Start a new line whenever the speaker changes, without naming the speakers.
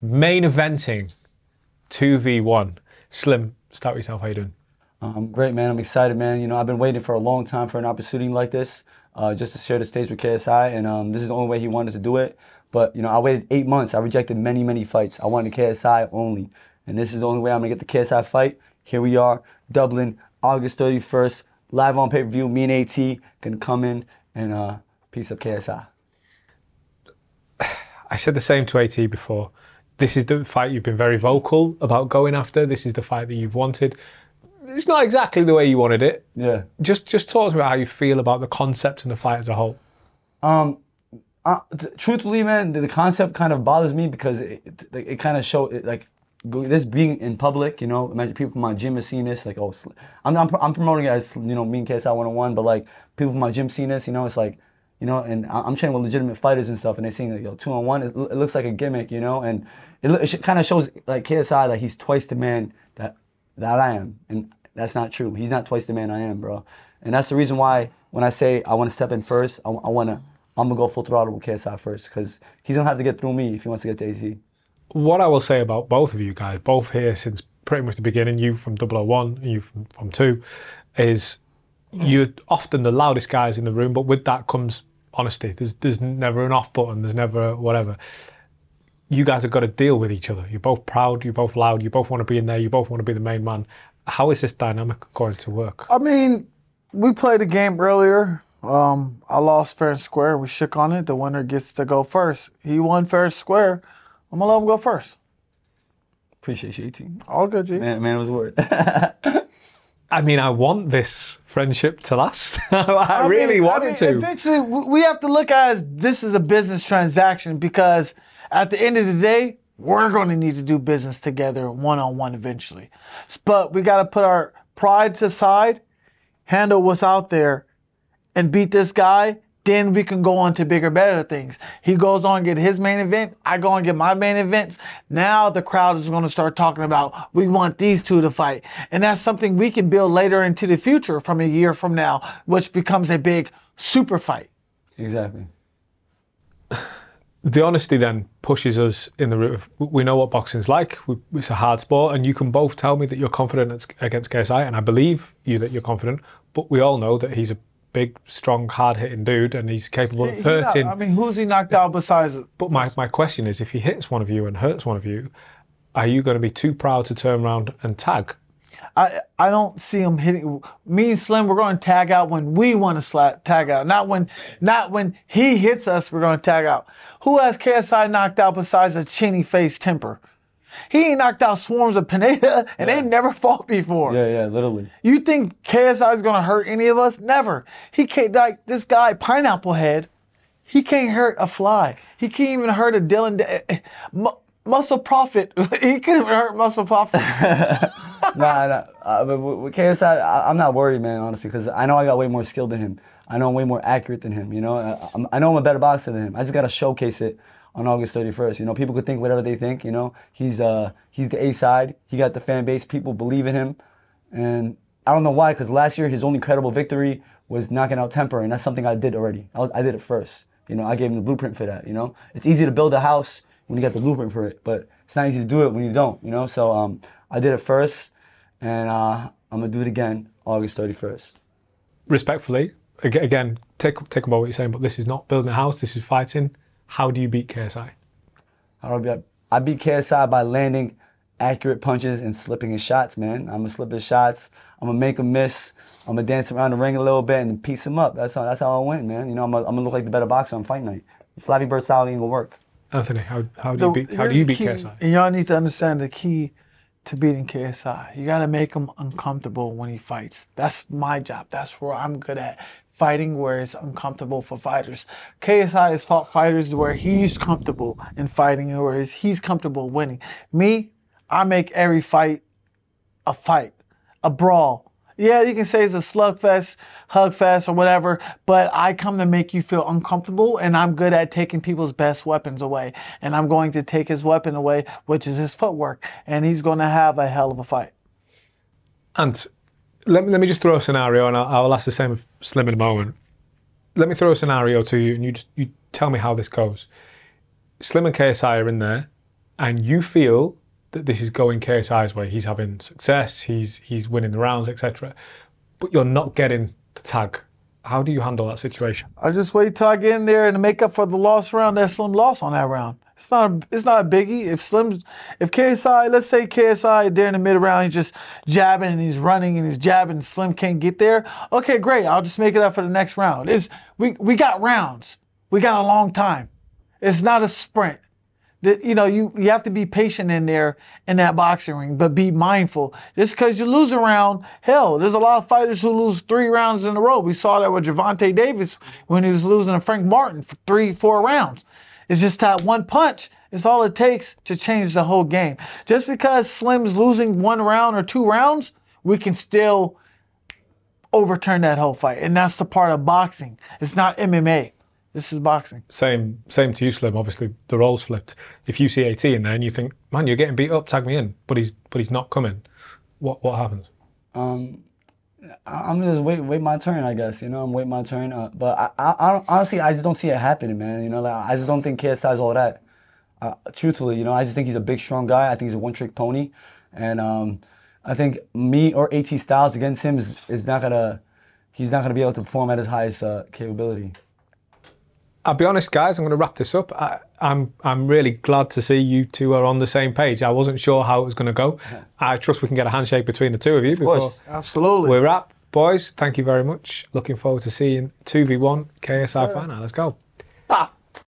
Main eventing, 2v1. Slim, start with yourself. How you doing?
Great, man. I'm excited, man. I've been waiting for a long time for an opportunity like this, just to share the stage with KSI, and this is the only way he wanted to do it. But, I waited 8 months. I rejected many, many fights. I wanted KSI only, and this is the only way I'm going to get the KSI fight. Here we are, Dublin, August 31st, live on pay-per-view. Me and AT going to come in and piece up KSI.
I said the same to AT before. This is the fight you've been very vocal about going after. This is the fight that you've wanted. It's not exactly the way you wanted it.
Yeah.
Just talk to me about how you feel about the concept and the fight as a whole.
Truthfully, man, the concept kind of bothers me because it kind of shows like this being in public. Imagine people from my gym have seen this. Like, oh, I'm promoting it as me and KSI 101, but like people from my gym seen this. It's like. And I'm training with legitimate fighters and stuff, and they're seeing like, 2-on-1. It looks like a gimmick, and it kind of shows like KSI that he's twice the man that I am, and that's not true. He's not twice the man I am, bro. And that's the reason why when I say I want to step in first, I'm gonna go full throttle with KSI first, because he's gonna have to get through me if he wants to get to AZ.
What I will say about both of you guys, both here since pretty much the beginning, you from 001 and you from 2, is you're often the loudest guys in the room, but with that comes honesty. There's never an off button, there's never whatever. You guys have got to deal with each other. You're both proud, you're both loud, you both want to be in there, you both want to be the main man. How is this dynamic going to work?
I mean, we played a game earlier. I lost fair and square. We shook on it. The winner gets to go first. He won fair and square. I'm going to let him go first.
Appreciate you, AT.
All good, G.
Man, it was a word.
I mean, I want this friendship to last. I really wanted to.
Eventually, we have to look at it as this is a business transaction, because at the end of the day, we're going to need to do business together one-on-one eventually. But we got to put our pride to the side, handle what's out there, and beat this guy. Then we can go on to bigger, better things. He goes on and get his main event. I go and get my main events. Now the crowd is going to start talking about, we want these two to fight. And that's something we can build later into the future from a year from now, which becomes a big super fight.
Exactly.
The honesty then pushes us in the route of, we know what boxing's like. It's a hard sport, and you can both tell me that you're confident against KSI, and I believe you that you're confident, but we all know that he's a big, strong, hard-hitting dude, and he's capable of hurting.
I mean, who's he knocked out besides?
But my question is, if he hits one of you and hurts one of you, are you going to be too proud to turn around and tag?
I don't see him hitting. Me and Slim, we're going to tag out when we want to tag out. Not when he hits us, we're going to tag out. Who has KSI knocked out besides a chinny face temper? He ain't knocked out swarms of Pineda, and they never fought before.
Yeah, literally.
You think KSI is gonna hurt any of us? Never. He can't, like this guy, Pineapple Head, he can't hurt a fly. He can't even hurt a Dylan, Muscle Prophet. He can't even hurt Muscle Prophet.
Nah. But with KSI, I'm not worried, man, honestly, because I know I got way more skill than him. I know I'm way more accurate than him, I know I'm a better boxer than him. I just got to showcase it on August 31st. People could think whatever they think, He's the A side. He got the fan base. People believe in him. And I don't know why, because last year his only credible victory was knocking out Temper, and that's something I did already. I did it first. I gave him the blueprint for that, It's easy to build a house when you got the blueprint for it, but it's not easy to do it when you don't, So I did it first, and I'm going to do it again August 31st.
Respectfully, again, take about what you're saying, but this is not building a house, this is fighting. How do you beat KSI?
I beat KSI by landing accurate punches and slipping his shots, man. I'm gonna slip his shots. I'm gonna make him miss. I'm gonna dance around the ring a little bit and piece him up. That's how I win, man. I'm gonna look like the better boxer on fight night. Flappy Bird style ain't gonna work.
Anthony, how do you beat KSI?
And y'all need to understand the key to beating KSI. You gotta make him uncomfortable when he fights. That's my job. That's where I'm good at. Fighting where it's uncomfortable for fighters. KSI has fought fighters where he's comfortable in fighting, where he's comfortable winning. Me, I make every fight, a brawl. Yeah, you can say it's a slugfest, hugfest, or whatever, but I come to make you feel uncomfortable, and I'm good at taking people's best weapons away. And I'm going to take his weapon away, which is his footwork, and he's going to have a hell of a fight.
And let me just throw a scenario, and I'll ask the same of Slim in a moment. Let me throw a scenario to you, and you tell me how this goes. Slim and KSI are in there. and you feel that this is going KSI's way, he's having success, he's winning the rounds, etc., but you're not getting the tag. How do you handle that situation?
I just wait till I get in there and make up for the lost round that Slim lost on that round. It's not a biggie. If KSI, let's say KSI there in the mid round, he's just jabbing and he's running and he's jabbing and Slim can't get there. Okay, great. I'll just make it up for the next round. We got rounds. We got a long time. It's not a sprint. You have to be patient in there in that boxing ring, but be mindful. Just because you lose a round, hell, there's a lot of fighters who lose 3 rounds in a row. We saw that with Gervonta Davis when he was losing to Frank Martin for 3-4 rounds. It's just that one punch is all it takes to change the whole game. Just because Slim's losing 1 round or 2 rounds, we can still overturn that whole fight. And that's the part of boxing. It's not MMA. This is boxing.
Same to you, Slim. Obviously, the roles flipped. If you see AT in there and you think, man, you're getting beat up, tag me in, but he's not coming, what happens?
I'm just wait my turn, I guess. I'm waiting my turn. But I honestly, I just don't see it happening, man. I just don't think KSI's all that. Truthfully, I just think he's a big, strong guy. I think he's a one-trick pony, and I think me or AT Styles against him is not gonna. He's not gonna be able to perform at his highest capability.
I'll be honest, guys. I'm going to wrap this up. I'm really glad to see you two are on the same page. I wasn't sure how it was going to go. I trust we can get a handshake between the two of you. Of
course,
absolutely.
We're up, boys. Thank you very much. Looking forward to seeing 2v1 KSI final. Let's go.